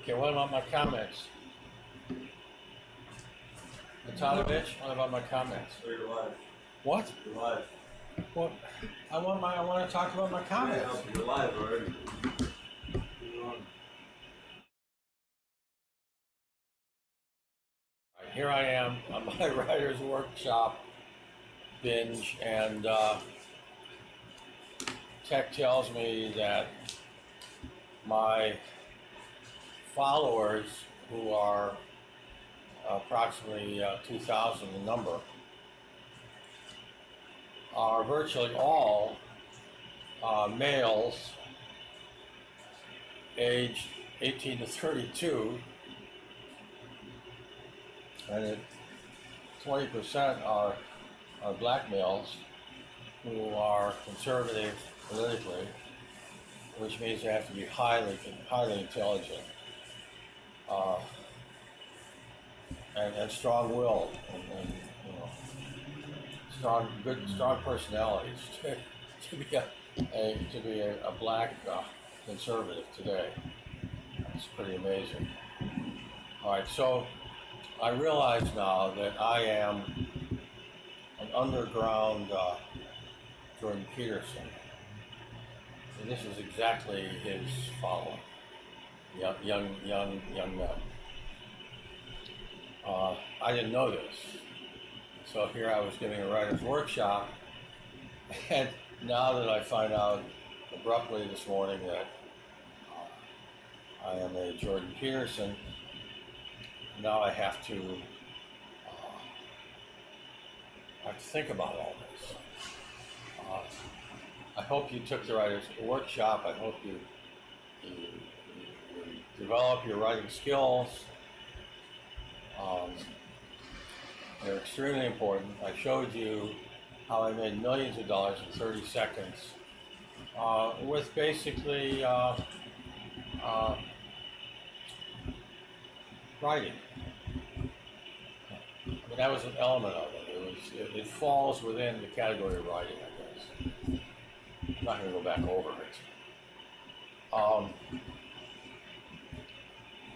Okay, what about my comments? Natanovich, what about my comments? So you're live. What? You're live. What? I want to talk about my comments. Yeah, you're live already. You're on. Here I am on my writer's workshop binge, and tech tells me that my followers, who are approximately 2,000 in number, are virtually all males aged 18 to 32, and 20% are black males who are conservative politically, which means they have to be highly intelligent and strong-willed and strong personalities to be a black conservative today. It's pretty amazing. All right, so I realize now that I am an underground Jordan Peterson. And this is exactly his following, young men. I didn't know this. So here I was giving a writer's workshop, and now that I find out abruptly this morning that I am a Jordan Peterson, now I have to think about all this. I hope you took the writer's workshop. I hope you develop your writing skills. They're extremely important. I showed you how I made millions of dollars in 30 seconds with basically writing. I mean, that was an element of it. It falls within the category of writing, I guess. I'm not going to go back over it.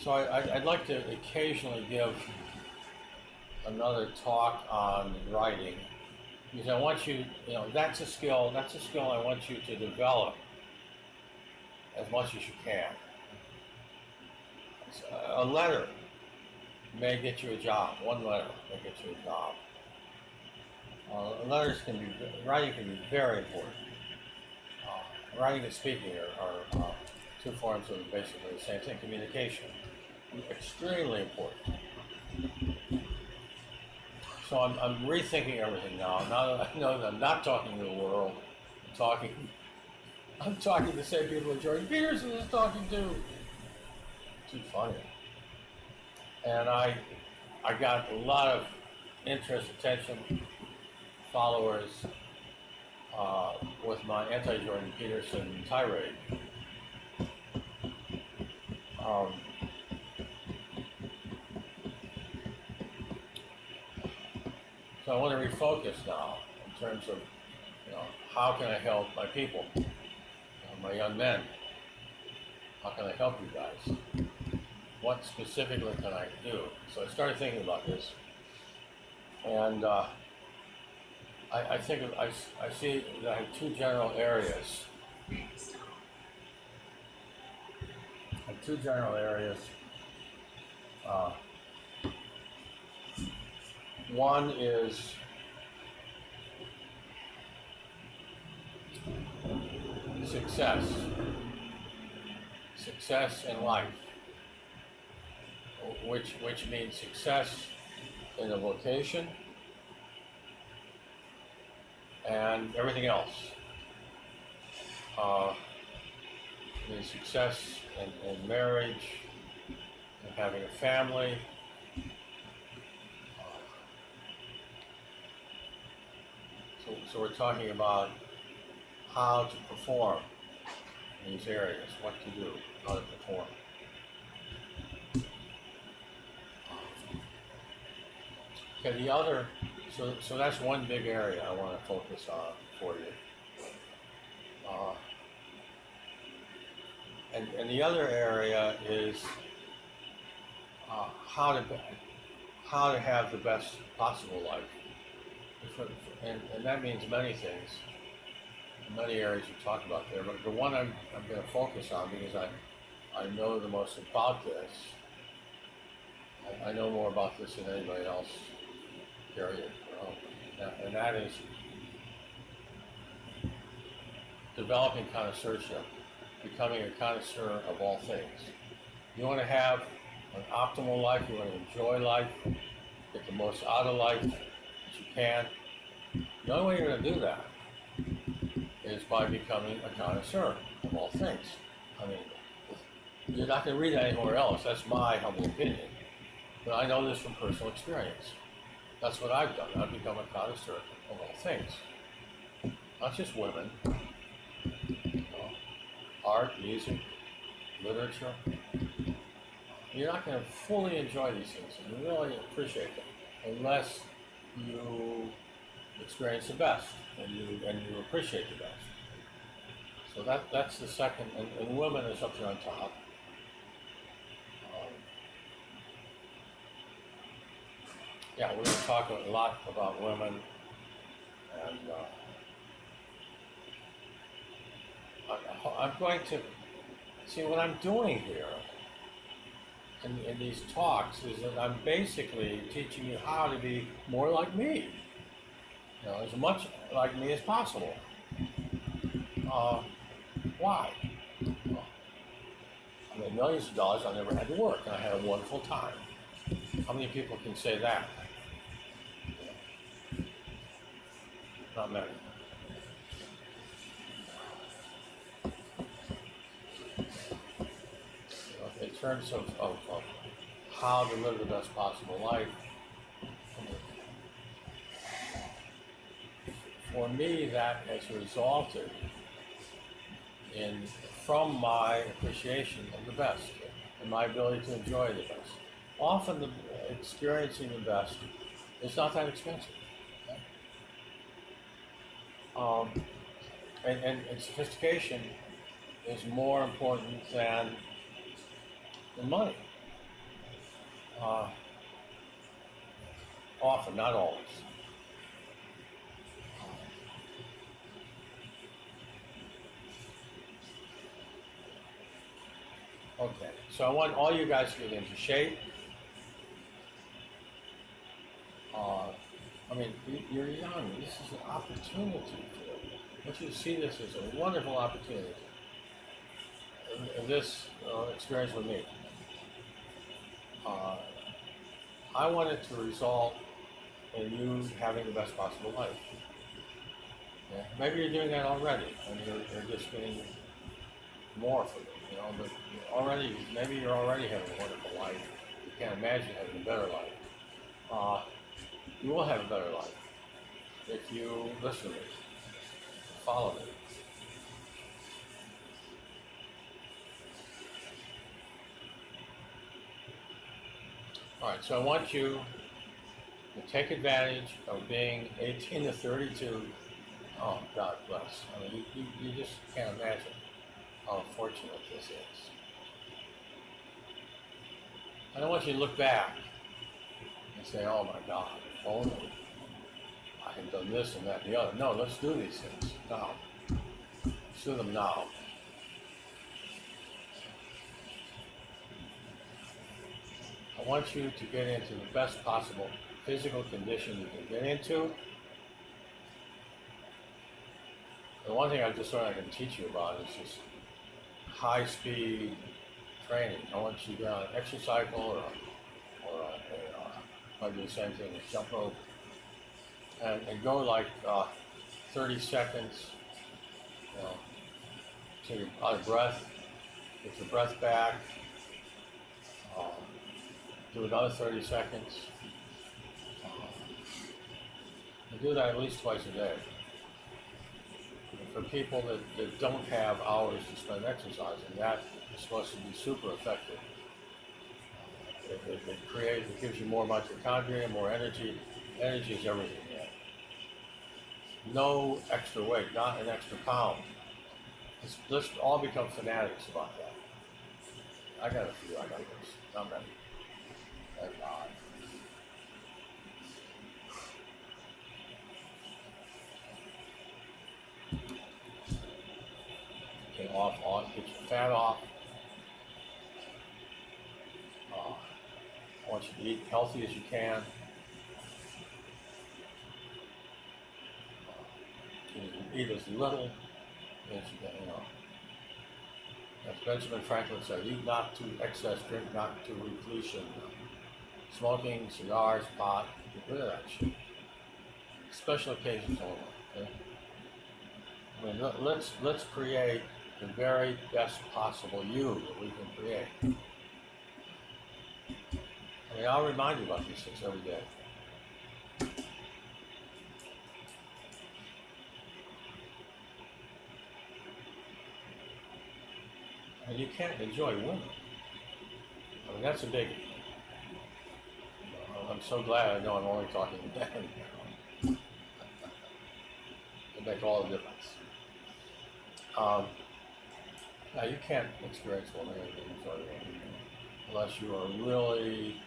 So I'd like to occasionally give another talk on writing, because I want you, that's a skill I want you to develop as much as you can. A letter may get you a job. One letter may get you a job. Writing can be very important. Writing and speaking are two forms of basically the same thing. Communication, extremely important. So I'm rethinking everything now. Now that I know that I'm not talking to the world, I'm talking to the same people that Jordan Peterson is talking to. Too funny. And I got a lot of interest, attention, followers with my anti-Jordan Peterson tirade. So I want to refocus now in terms of, how can I help my people, my young men? How can I help you guys? What specifically can I do? So I started thinking about this, and I think I see that I have two general areas. One is success in life, which means success in a vocation and everything else. Means success in marriage and having a family. So we're talking about how to perform in these areas, what to do, how to perform. Okay, the other, so that's one big area I want to focus on for you. And the other area is how to have the best possible life, and that means many things, many areas you talk about there. But the one I'm going to focus on because I know the most about this. I know more about this than anybody else. Period. And that is developing connoisseurship, becoming a connoisseur of all things. You want to have an optimal life, you want to enjoy life, get the most out of life that you can. The only way you're going to do that is by becoming a connoisseur of all things. I mean, you're not going to read that anywhere else. That's my humble opinion. But I know this from personal experience. That's what I've done. I've become a connoisseur of all things. Not just women. Art, music, literature. You're not going to fully enjoy these things and really appreciate them unless you experience the best and you appreciate the best. So that's the second, and women is up there on top. Yeah, we're going to talk a lot about women, and I'm going to see what I'm doing here in these talks is that I'm basically teaching you how to be more like me, as much like me as possible. Why? Well, I made millions of dollars. I never had to work, and I had a wonderful time. How many people can say that? Not many. In terms of how to live the best possible life, for me that has resulted from my appreciation of the best and my ability to enjoy the best. Often experiencing the best is not that expensive. And sophistication is more important than money. Often, not always. Okay, so I want all you guys to get into shape. I mean, you're young. This is an opportunity for you. I want you to see this as a wonderful opportunity. This experience with me. I want it to result in you having the best possible life. Yeah? Maybe you're doing that already, and you're just getting more from it. But maybe you're already having a wonderful life. You can't imagine having a better life. You will have a better life if you listen to me, follow me. All right, so I want you to take advantage of being 18 to 32. Oh, God bless. I mean, you just can't imagine how fortunate this is. I don't want you to look back and say, oh my God, if only I had done this and that and the other. No, let's do these things now. Let's do them now. I want you to get into the best possible physical condition you can get into. The one thing I've just learned I can teach you about is just high-speed training. I want you to get on an exercise cycle or I do the same thing with jump rope and go like 30 seconds, till you're out of breath, get your breath back, do another 30 seconds, and do that at least twice a day. For people that don't have hours to spend exercising, that is supposed to be super effective. It gives you more mitochondria, more energy. Energy is everything. No extra weight, not an extra pound. Let's all become fanatics about that. I got a few, I got this. I'm ready. get your fat off. I want you to eat healthy as you can. Eat as little as you can, you know. As Benjamin Franklin said, eat not to excess, drink not to repletion. Smoking, cigars, pot, get rid of that shit. Special occasions only, okay? I mean, let's create the very best possible you that we can create. I mean, I'll remind you about these things every day. And you can't enjoy women. I mean, that's a biggie. I'm so glad I know I'm only talking to men. It make all the difference. Now, you can't experience women and enjoy women unless you are really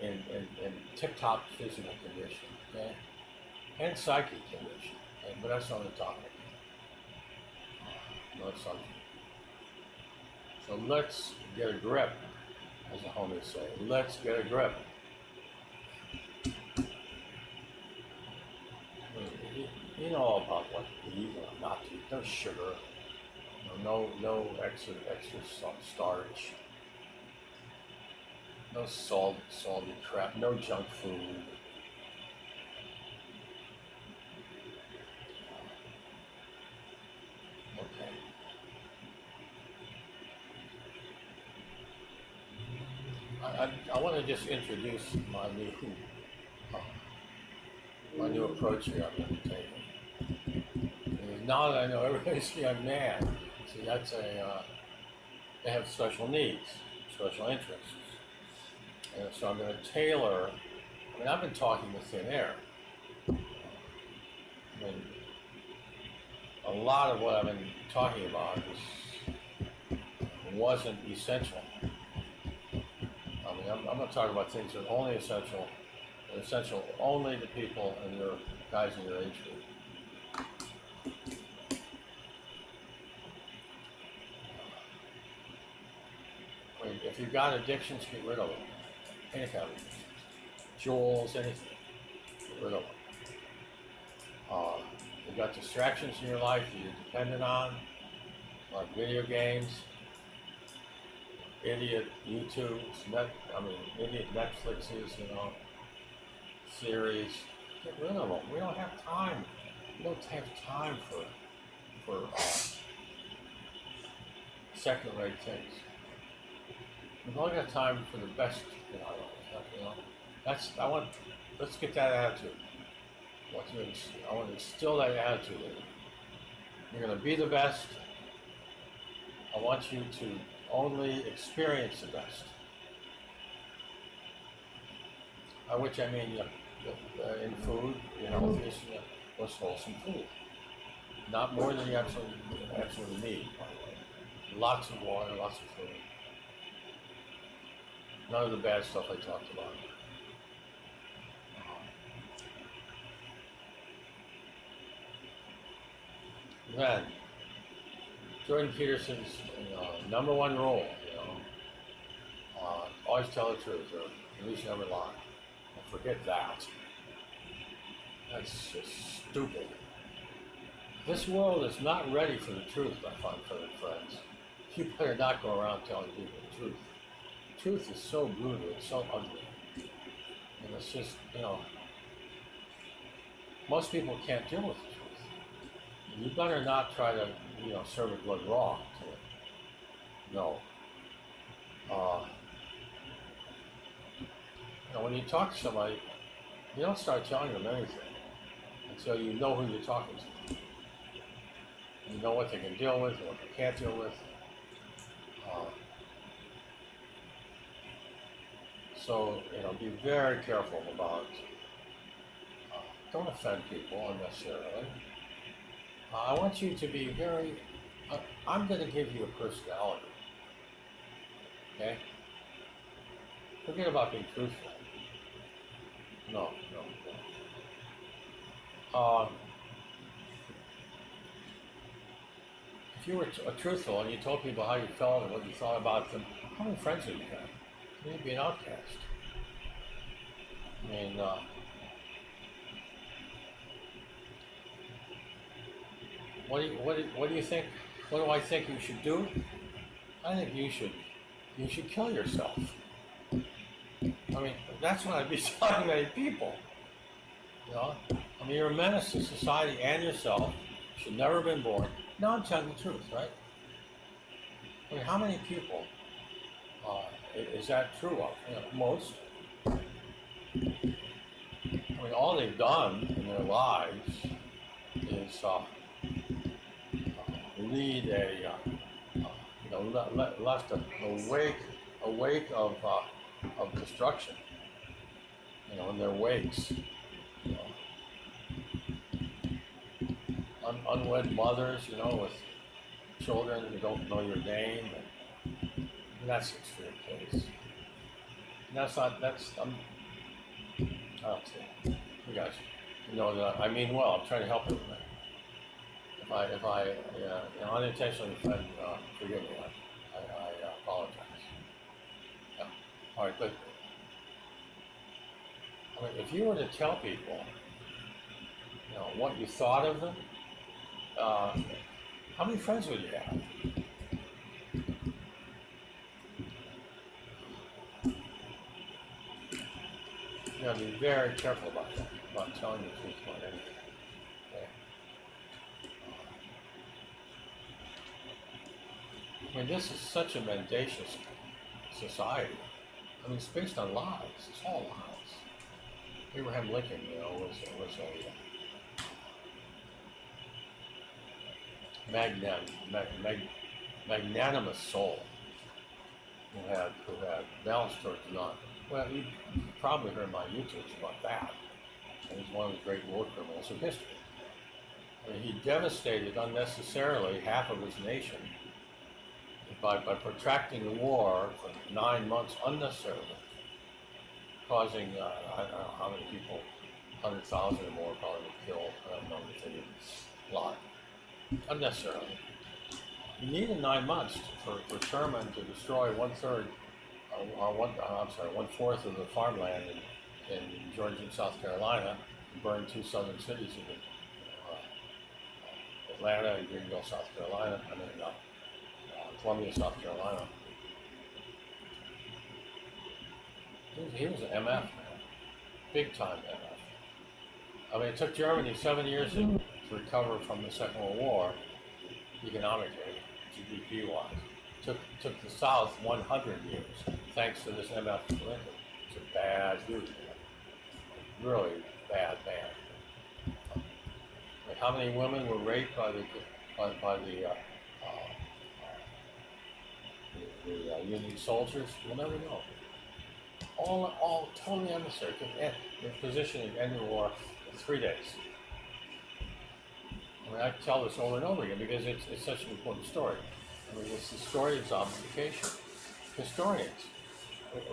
in tip-top physical condition, okay? And psychic condition, okay? But that's not the topic. No subject. So let's get a grip, as the homies say. Let's get a grip. You know all about what to eat and not to eat. No sugar, no extra starch, no salty crap, no junk food. Okay. I want to just introduce my new approach here I'm going to be taking. And now that I know everybody's a young man, see, that's they have special needs, special interests. And so I'm going to tailor, I mean, I've been talking with thin air. I mean, a lot of what I've been talking about wasn't essential. I mean, I'm going to talk about things that are only essential only to people and your guys in your age group. I mean, if you've got addictions, get rid of them. Any kind of addictions. Jewels, anything. Get rid of them. You've got distractions in your life that you're dependent on, like video games, idiot YouTubes, idiot Netflixes, series. Get rid of them. We don't have time. We don't have time for second-rate things. We've only got time for the best in our life. Let's get that attitude. I want to instill that attitude in you. You're going to be the best. I want you to only experience the best. By which I mean, in food, healthiest, most wholesome food. Not more than you absolutely need, by the way. Lots of water, lots of food. None of the bad stuff I talked about. Then, Jordan Peterson's #1 rule, always tell the truth, or at least never lie. Don't forget that. That's just stupid. This world is not ready for the truth, my fun-footed friends. You better not go around telling people the truth. The truth is so brutal, it's so ugly. And it's just, most people can't deal with the truth. You better not try to, serve it blood raw to it. No. When you talk to somebody, you don't start telling them anything until you know who you're talking to. You know what they can deal with and what they can't deal with. So, be very careful about, don't offend people unnecessarily. I want you to be I'm going to give you a personality. Okay? Forget about being truthful. No. if you were truthful and you told people how you felt and what you thought about them, how many friends would you have? You'd be an outcast. I mean, what do you think? What do I think you should do? I think you should kill yourself. I mean, that's what I'd be telling many people. You know, I mean, you're a menace to society and yourself. You should never have been born. No, I'm telling the truth, right? I mean, how many people is that true of? You know, most. I mean, all they've done in their lives is lead a, you know, left a wake of destruction. You know, in their wakes. You know, unwed mothers, you know, with children who don't know your name, and that's an extreme case. And that's not. I don't see. You guys, you know that I mean well. I'm trying to help everybody. If I you know, unintentionally offend, forgive me. I apologize. Yeah. All right, good. I mean, if you were to tell people, you know, what you thought of them, how many friends would you have? You gotta be very careful about that, about telling the truth about anything. Okay? I mean, this is such a mendacious society. I mean, it's based on lies. It's all lies. Abraham Lincoln, you know, was a magnanimous soul who had balance towards none. Well, you probably heard my YouTubes about that. And he's one of the great war criminals of history. I mean, he devastated unnecessarily half of his nation by protracting the war for 9 months unnecessarily, causing, I don't know how many people, 100,000 or more probably were killed. I don't know if they did a lot. Unnecessarily. You needed 9 months for Sherman to destroy 1/4 of the farmland in Georgia and South Carolina, and burn 2 southern cities in Atlanta and Greenville, South Carolina. I mean, Columbia, South Carolina. He was an MF, man. Big time MF. I mean, it took Germany 7 years to recover from the Second World War, economically, GDP-wise. Took the South 100 years, thanks to this MF Lincoln. It's a bad dude, man. Really bad man. Like how many women were raped by the Union soldiers? We'll never know. All totally unnecessary. Their position in ending the war in 3 days. I mean, I tell this over and over again because it's such an important story. I mean, it's the story of zombification. Historians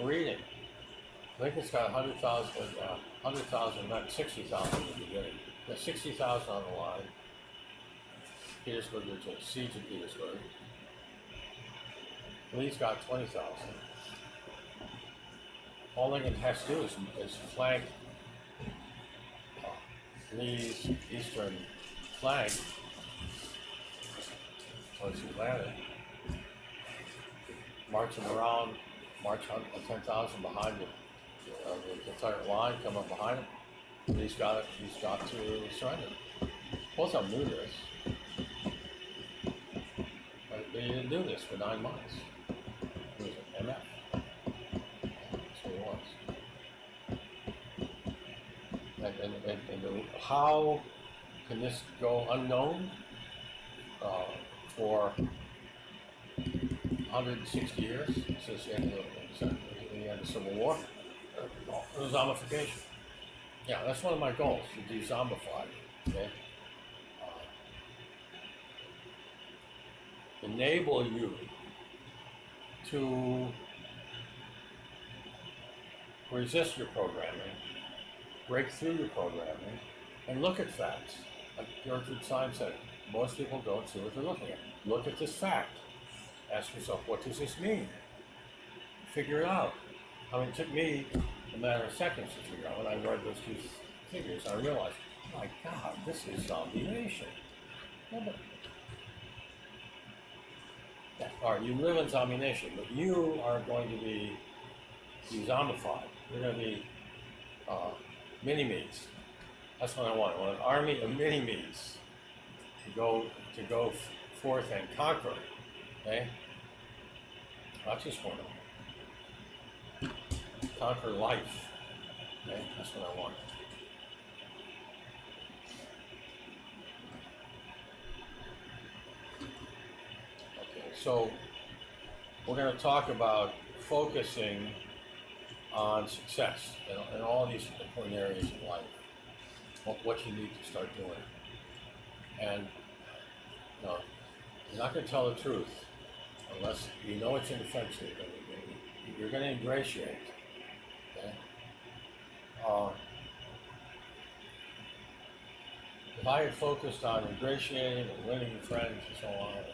reading. Lincoln's got 100,000, not 60,000 at the beginning. Got 60,000 on the line. Petersburg, Virginia, siege of Petersburg. Lee's got 20,000. All Lincoln has to do is flank Lee's eastern flank towards Atlanta. March him around, march 10,000 behind the entire line, come up behind him. And he's got to surrender. Both of them knew this. But he didn't do this for 9 months. He was an MF. That's what he was. And how can this go unknown for 160 years since the end of the Civil War? Zombification. Yeah, that's one of my goals, to de-zombify. Okay? Enable you to resist your programming, break through your programming, and look at facts. Like Gertrude Stein said, most people don't see what they're looking at. Look at this fact. Ask yourself, what does this mean? Figure it out. I mean, it took me a matter of seconds to figure out. When I read those two figures, I realized, oh my God, this is zombie nation. Yeah, all right, you live in zombie nation, but you are going to be zombified. You're going to be mini-me's. That's what I want. I want an army of mini-me's to go forth and conquer. Okay? Not just one. Conquer life. Okay? That's what I want. Okay, so we're going to talk about focusing on success in all these important areas of life. What you need to start doing. And you're not going to tell the truth unless you know it's inoffensive. You're going to ingratiate. Okay? If I had focused on ingratiating and winning friends and so on,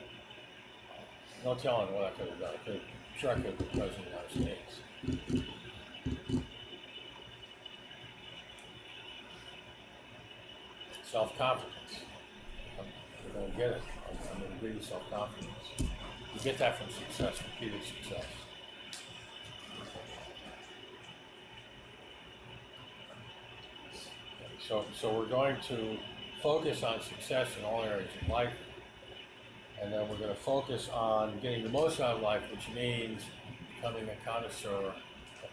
no telling what I could have done. I could have been president of the United States. Self-confidence. You're going to get it. I'm going to give you self-confidence. You get that from success, repeated success. Okay, so we're going to focus on success in all areas of life, and then we're going to focus on getting the most out of life, which means becoming a connoisseur of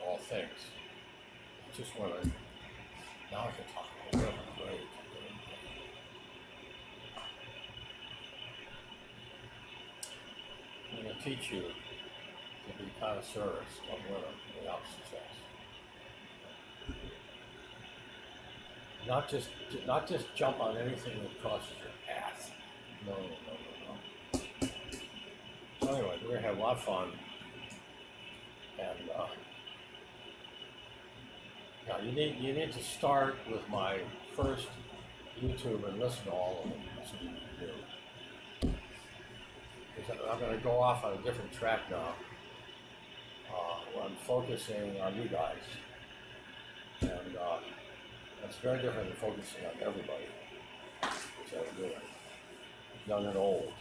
all things. Just women. Now I can talk about women. Great. I'm going to teach you to be connoisseurs of women without success. Not just jump on anything that crosses your path. No. So anyway, we're going to have a lot of fun. And you need to start with my first YouTube and listen to all of them. That's what you need to do. I'm going to go off on a different track now. Where I'm focusing on you guys. And that's very different than focusing on everybody, which I was doing, young and old.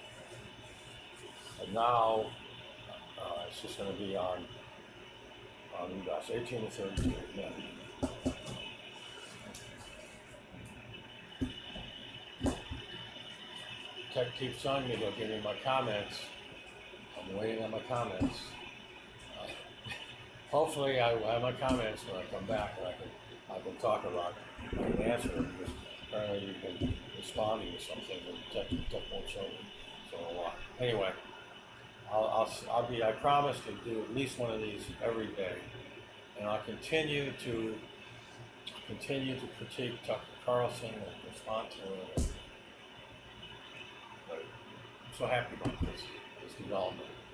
And now it's just going to be on you guys, 18 to 32 men. Tech keeps telling me they'll give me my comments. I'm waiting on my comments. Hopefully I will have my comments when I come back and I can talk about it. I can answer them because apparently you've been responding to something that Tech won't show me. So anyway, I promise to do at least one of these every day. And I'll continue to critique Tucker Carlson and respond to him. But I'm so happy about this development.